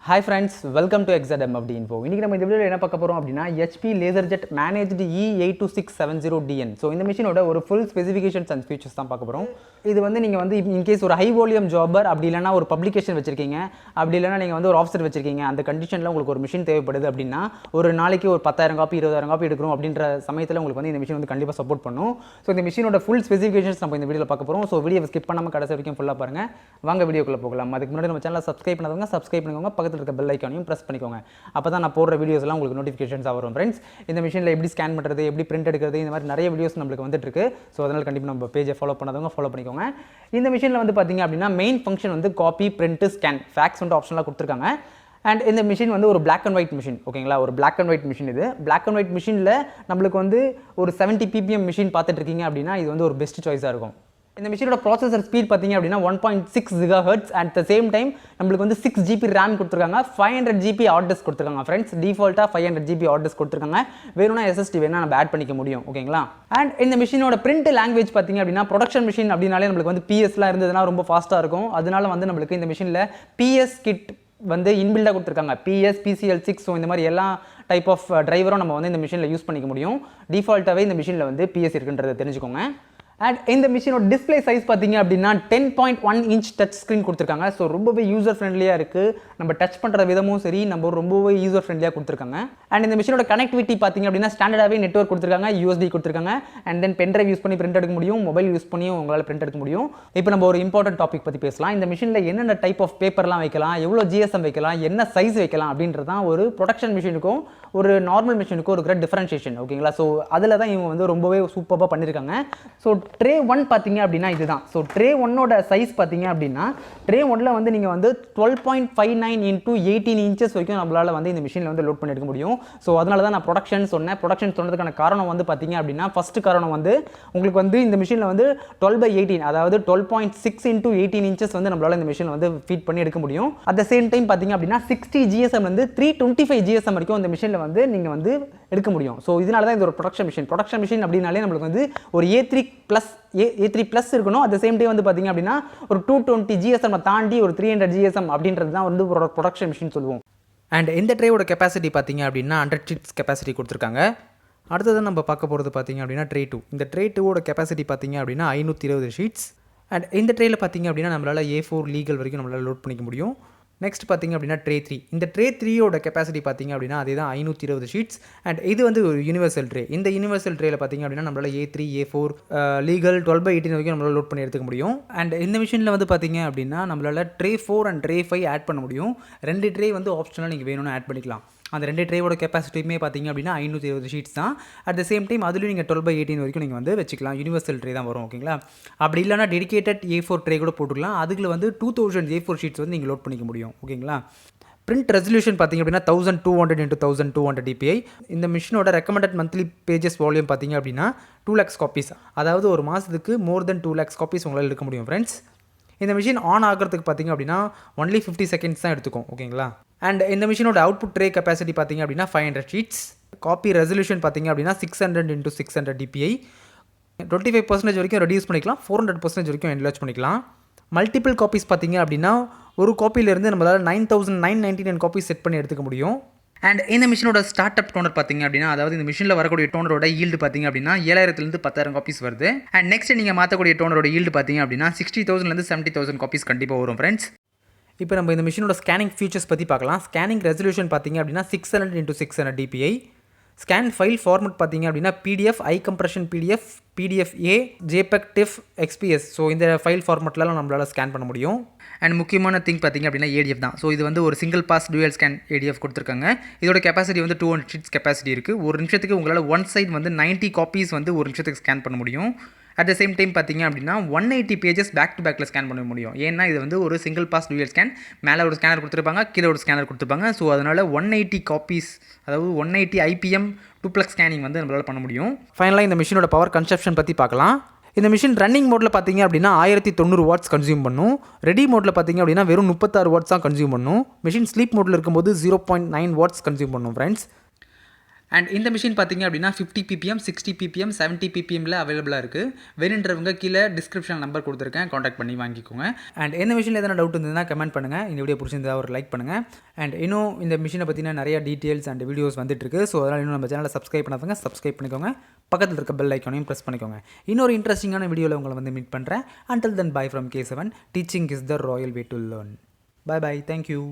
Hi friends, welcome to MFP Info. இன்னைக்கு நம்ம இந்த வீடியோல என்ன பார்க்க போறோம் அப்படினா HP LaserJet Managed E82670dn. So இந்த மெஷினோட ஒரு full specifications and features தான் பார்க்க போறோம். இது வந்து நீங்க வந்து in case ஒரு high volume jobber அப்படி இல்லனா ஒரு publication வச்சிருக்கீங்க, அப்படி இல்லனா நீங்க வந்து ஒரு offset வச்சிருக்கீங்க, அந்த கண்டிஷன்ல உங்களுக்கு ஒரு மெஷின் தேவைப்படுது அப்படினா ஒரு நாளைக்கு ஒரு 10000 காப்பி 20000 காப்பி எடுக்கணும் அப்படின்ற சமயத்துல உங்களுக்கு வந்து இந்த மெஷின் வந்து கண்டிப்பா சப்போர்ட் பண்ணும். So இந்த மெஷினோட full specifications நம்ம இந்த வீடியோல பார்க்க போறோம். So வீடியோவை ஸ்கிப் பண்ணாம கடைசி வரைக்கும் ஃபுல்லா பாருங்க. வாங்க வீடியோக்குள்ள போகலாம். அதுக்கு முன்னாடி நம்ம சேனலை subscribe பண்ணாதவங்க subscribe பண்ணிக்கோங்க. இருக்க பெல் ஐகானையும் பிரஸ் பண்ணிக்கோங்க. அப்பதான் நான் போடுற வீடியோஸ் எல்லாம் உங்களுக்கு நோட்டிஃபிகேஷன்ஸ் வரும் फ्रेंड्स. இந்த மெஷின்ல எப்படி ஸ்கேன் பண்றது, எப்படி பிரிண்ட் எடுக்கிறது, இந்த மாதிரி நிறைய வீடியோஸ் நமக்கு வந்துட்டு இருக்கு. சோ அதனால கண்டிப்பா நம்ம பேஜை ஃபாலோ பண்ணாதவங்க ஃபாலோ பண்ணிக்கோங்க. இந்த மெஷின்ல வந்து பாத்தீங்க அப்படினா மெயின் ஃபங்க்ஷன் வந்து காப்பி, பிரிண்ட், ஸ்கேன். ஃபேக்ஸ் வந்து ஆப்ஷனலா கொடுத்திருக்காங்க. And இந்த மெஷின் வந்து ஒரு black and white மெஷின். ஓகேங்களா? ஒரு black and white மெஷின் இது. black and white மெஷின்ல நமக்கு வந்து ஒரு 70 ppm மெஷின் பார்த்துட்டு இருக்கீங்க அப்படினா இது வந்து ஒரு பெஸ்ட் சாய்ஸா இருக்கும். இந்த மெஷினோட ப்ராசஸர் ஸ்பீட் பார்த்தீங்க அப்படின்னா 1.6 GHz. At the same time நம்மளுக்கு வந்து 6 GB RAM கொடுத்துருக்காங்க, 500 GB ஹார்ட் டிஸ்க் கொடுத்துருக்காங்க ஃப்ரெண்ட்ஸ். டிஃபால்ட்டாக 500 GB ஹார்ட் டிஸ்க் கொடுத்துருக்காங்க. வேணும்னா SSD வேணா நம்ம ஆட் பண்ணிக்க முடியும். ஓகேங்களா? அண்ட் இந்த மெஷினோட பிரிண்ட் லாங்குவேஜ் பார்த்தீங்க அப்படின்னா ப்ரொடக்ஷன் மிஷின் அப்படின்னாலே நம்மளுக்கு வந்து PSலாம் இருந்ததுன்னா ரொம்ப ஃபாஸ்ட்டாக இருக்கும். அதனால வந்து நம்மளுக்கு இந்த மிஷினில் PS கிட் வந்து இன்பில்டாக கொடுத்துருக்காங்க. PS, PCL6. ஸோ இந்த மாதிரி எல்லா டைப் ஆஃப் டிரைவரும் நம்ம வந்து இந்த மிஷினில் யூஸ் பண்ணிக்க முடியும். டிஃபால்ட்டாகவே இந்த மிஷினில் வந்து PS இருக்குன்றதை தெரிஞ்சுக்கோங்க. அண்ட் இந்த மிஷினோட டிஸ்பிளே சைஸ் பார்த்தீங்க அப்படின்னா 10.1 inch டச் ஸ்க்ரீன் கொடுத்துருக்காங்க. ஸோ ரொம்பவே யூசர் ஃப்ரெண்ட்லியாக இருக்குது. நம்ம டச் பண்ணுற விதமும் சரி, நம்ம ரொம்பவே யூசர் ஃப்ரெண்ட்லியாக கொடுத்துருக்காங்க. அண்ட் இந்த மிஷினோட கனெக்டிவிட்டி பார்த்தீங்க அப்படின்னா ஸ்டாண்டர்டாகவே நெட்வொர்க் கொடுத்துருக்காங்க, USB கொடுத்துருக்காங்க. அண்ட் தென் பென்ட்ரைவ் யூஸ் பண்ணி பிரிண்ட் எடுக்க முடியும், மொபைல் யூஸ் பண்ணியும் உங்களால் பிரிண்ட் எடுக்க முடியும். இப்போ நம்ம ஒரு இம்பார்ட்டன்ட் டாபிக் பற்றி பேசலாம். இந்த மிஷினில் என்னென்ன டைப் ஆஃப் பேப்பர்லாம் வைக்கலாம், எவ்வளோ GSM வைக்கலாம், என்ன சைஸ் வைக்கலாம் அப்படின்றது தான் ஒரு ப்ரொடக்ஷன் மிஷினுக்கும் ஒரு நார்மல் மிஷினுக்கும் ஒரு கிரேட் டிஃபரன்ஷியேஷன். ஓகேங்களா? ஸோ அதில் தான் இவங்க வந்து ரொம்பவே சூப்பராக பண்ணியிருக்காங்க. ஸோ ட்ரே 1 பார்த்தீங்க அப்படின்னா இதுதான். ஸோ ட்ரே 1ஓட சைஸ் பார்த்தீங்க அப்படின்னா ட்ரே 1ல வந்து நீங்கள் வந்து 12.59 into 18 inches வரைக்கும் நம்மளால் வந்து இந்த மிஷினில் வந்து லோட் பண்ணி எடுக்க முடியும். ஸோ அதனால தான் நான் ப்ரொடக்ஷன் சொன்னேன். ப்ரொடக்ஷன் சொன்னதுக்கான காரணம் வந்து பார்த்தீங்க அப்படின்னா ஃபர்ஸ்ட் காரணம் வந்து உங்களுக்கு வந்து இந்த மிஷினில் வந்து 12/18 அதாவது 12.6 into 18 inches வந்து நம்மளால் இந்த மிஷினில் வந்து ஃபீட் பண்ணி எடுக்க முடியும். அட் த சேம் டைம் பார்த்தீங்க அப்படின்னா 60 GSM வந்து 325 GSM வரைக்கும் இந்த மிஷினில் வந்து நீங்கள் வந்து எடுக்க முடியும். ஸோ இதனால தான் இது ஒரு ப்ரொடக்ஷன் மிஷின். ப்ரொடக்ஷன் மிஷின் அப்படின்னாலே நம்மளுக்கு வந்து ஒரு A3+ இருக்கணும். அட் த சேம் டைம் வந்து பார்த்தீங்க அப்படின்னா ஒரு 220 GSM தாண்டி ஒரு 300 GSM அப்படின்றது தான் வந்து ஒரு ப்ரொடக்ஷன் மிஷின் சொல்லுவோம். அண்ட் இந்த ட்ரேயோட கெப்பாசிட்டி பார்த்தீங்க அப்படின்னா 100 sheets கெப்பாசிட்டி கொடுத்துருக்காங்க. அடுத்தது நம்ம பார்க்க போகிறது பார்த்தீங்க அப்படின்னா ட்ரே 2. இந்த ட்ரே 2ஓட கெப்பாசிட்டி பார்த்தீங்க அப்படின்னா 520 sheets. அண்ட் இந்த ட்ரேயில் பார்த்தீங்க அப்படின்னா நம்மளால் A4 லீகல் வரைக்கும் நம்மளால் லோட் பண்ணிக்க முடியும். நெக்ஸ்ட் பார்த்தீங்க அப்படின்னா ட்ரே 3. இந்த ட்ரே 3ஓட கெப்பாசிட்டி பார்த்தீங்க அப்படின்னா அதே தான் 520 sheets. அண்ட் இது வந்து ஒரு யூனிவர்சல் ட்ரே. இந்த யூனிவர்சல் ட்ரேயில் பார்த்தீங்க அப்படின்னா நம்மளால் A3, A4 லீகல் 12/18 வரைக்கும் நம்மளால் லோட் பண்ணி எடுத்துக்க முடியும். அண்ட் இந்த மிஷினில் வந்து பார்த்தீங்க அப்படின்னா நம்மளால் ட்ரே 4 அண்ட் ட்ரே 5 ஆட் பண்ண முடியும். 2 ட்ரே வந்து ஆப்ஷனலாக நீங்கள் வேணும்னு ஆட் பண்ணிக்கலாம். அந்த 2 ட்ரேவோட கெப்பாசிட்டியுமே பார்த்தீங்க அப்படின்னா 520 sheets தான். அட் த சேம் டைம் அதுலேயும் நீங்கள் 12/18 வரைக்கும் நீங்கள் வந்து வச்சுக்கலாம். யூனிவர்சல் ட்ரே தான் வரும். ஓகேங்களா? அப்படி இல்லைனா டெடிகேட்டட் A4 ட்ரே கூட போட்டுக்கலாம். அதுக்குள்ள வந்து 2000 A4 sheets வந்து நீங்கள் லோட் பண்ணிக்க முடியும். ஓகேங்களா? பிரிண்ட் ரெசல்யூஷன் பார்த்தீங்க அப்படின்னா 1200 into 1200 dpi. இந்த மிஷினோட ரெக்கமெண்டட் மந்த்லி பேஜஸ் வால்யூம் பார்த்தீங்க அப்படின்னா 2 lakhs காப்பீஸ். அதாவது ஒரு மாதத்துக்கு மோர் தென் 2 lakhs காப்பீஸ் உங்களால் எடுக்க முடியும் ஃப்ரெண்ட்ஸ். இந்த மிஷின் ஆன் ஆகிறதுக்கு பார்த்தீங்க அப்படின்னா ஒன்லி 50 seconds தான் எடுத்துக்கும். ஓகேங்களா? அண்ட் இந்த மிஷினோட அவுட்புட் ட்ரே கெப்பாசிட்டி பார்த்தீங்க அப்படின்னா 500 sheets. காப்பி ரெசல்யூஷன் பார்த்தீங்க அப்படின்னா 600 into 600 dpi. 25% வரைக்கும் ரெடியூஸ் பண்ணிக்கலாம், 400% வரைக்கும் என்லார்ஜ் பண்ணிக்கலாம். மல்டிபிள் காப்பீஸ் பார்த்தீங்க அப்படின்னா ஒரு காப்பியிலேருந்து நம்மளால் 9999 காப்பீஸ் செட் பண்ணி எடுத்துக்க முடியும். அண்ட் இந்த மிஷினோட ஸ்டார்ட் அப் டோனர் பார்த்தீங்க அப்படின்னா அதாவது இந்த மிஷினில் வரக்கூடிய டோனரோட ஈல்டு பார்த்தீங்க அப்படின்னா 7000 10,000 காப்பீஸ் வருது. அண்ட் நெக்ஸ்ட் நீங்கள் மாற்றக்கூடிய டோனரோட ஈல்டு பார்த்தீங்க அப்படின்னா 60,000 70,000 காப்பீஸ் கண்டிப்பாக வரும் ஃப்ரெண்ட்ஸ். இப்போ நம்ம இந்த மிஷினோட ஸ்கேனிங் ஃபீச்சர்ஸ் பற்றி பார்க்கலாம். ஸ்கேனிங் ரெசல்யூஷன் பார்த்தீங்க அப்படின்னா 600 into 600 dpi. Scan file format பார்த்தீங்க அப்படின்னா PDF, high compression PDF, PDF-A, JPEG, TIFF, XPS. So இந்த ஃபைல் ஃபார்மட்லாம் நம்மளால் ஸ்கேன் பண்ண முடியும். அண்ட் முக்கியமான திங் பார்த்தீங்க அப்படின்னா ADF தான். ஸோ இது வந்து ஒரு single pass dual scan ADF கொடுத்துருக்காங்க. இதோட கெப்பாசிட்டி வந்து 200 sheets கெப்பாசிட்டி இருக்குது. ஒரு நிமிஷத்துக்கு உங்களால் ஒன் சைட் வந்து 90 காப்பீஸ் வந்து ஒரு நிமிஷத்துக்கு ஸ்கேன் பண்ண முடியும். அட் த சேம் டைம் பார்த்தீங்க அப்படின்னா 180 pages பேக் டு பேக்கில் ஸ்கேன் பண்ண முடியும். ஏன்னா இது வந்து ஒரு சிங்கிள் பாஸ் டூயல் ஸ்கேன். மேலே ஒரு ஸ்கேனர் கொடுத்துருப்பாங்க, கீழே ஒரு ஸ்கேனர் கொடுத்துருப்பாங்க. ஸோ அதனால் 180 காப்பீஸ் அதாவது 180 IPM 2+ ஸ்கேனிங் வந்து நம்மளால் பண்ண முடியும். ஃபைனலாக இந்த மிஷினோட பவர் கன்சப்ஷன் பற்றி பார்க்கலாம். இந்த மிஷின் ரன்னிங் மோடில் பார்த்தீங்க அப்படின்னா 1090 watts கன்சியூம் பண்ணும். ரெடி மோடில் பார்த்தீங்க அப்படின்னா வெறும் 36 watts தான் கன்சியூம் பண்ணும். மிஷின் ஸ்லீப் மோடில் இருக்கும்போது 0.9 watts கன்சியூம் பண்ணும் ஃப்ரெண்ட்ஸ். அண்ட் இந்த மிஷின் பார்த்தீங்க அப்படின்னா 50 ppm 60 ppm 70 ppmல அவைலபிளாக இருக்குது. வேணுன்றவங்க கீழே டிஸ்கிரிப்ஷன் நம்பர் கொடுத்துருக்கேன், காண்டாக்ட் பண்ணி வாங்கிக்கோங்க. அண்ட் இந்த மிஷினில் எதனா டவுட் இருந்ததுன்னா கமெண்ட் பண்ணுங்கள். இந்த வீடியோ பிடிச்சிருந்தா ஒரு லைக் பண்ணுங்கள். அண்ட் இன்னும் இந்த மிஷினை பற்றின நிறைய டீட்டெயில்ஸ் அண்ட் வீடியோஸ் வந்துட்டுருக்கு. ஸோ அதனால் இன்னும் நம்ம சேனலை சப்ஸ்கிரைப் பண்ணாதவங்க சப்ஸ்கிரைப் பண்ணிக்கோங்க. பக்கத்தில் இருக்க பெல் ஐக்கானையும் ப்ரெஸ் பண்ணிக்கோங்க. இன்னொரு இன்ட்ரெஸ்டிங்கான வீடியோவில் உங்களை வந்து மீட் பண்ணுறேன். Until then, bye from K7. Teaching is the royal way to learn. Bye bye. Thank you.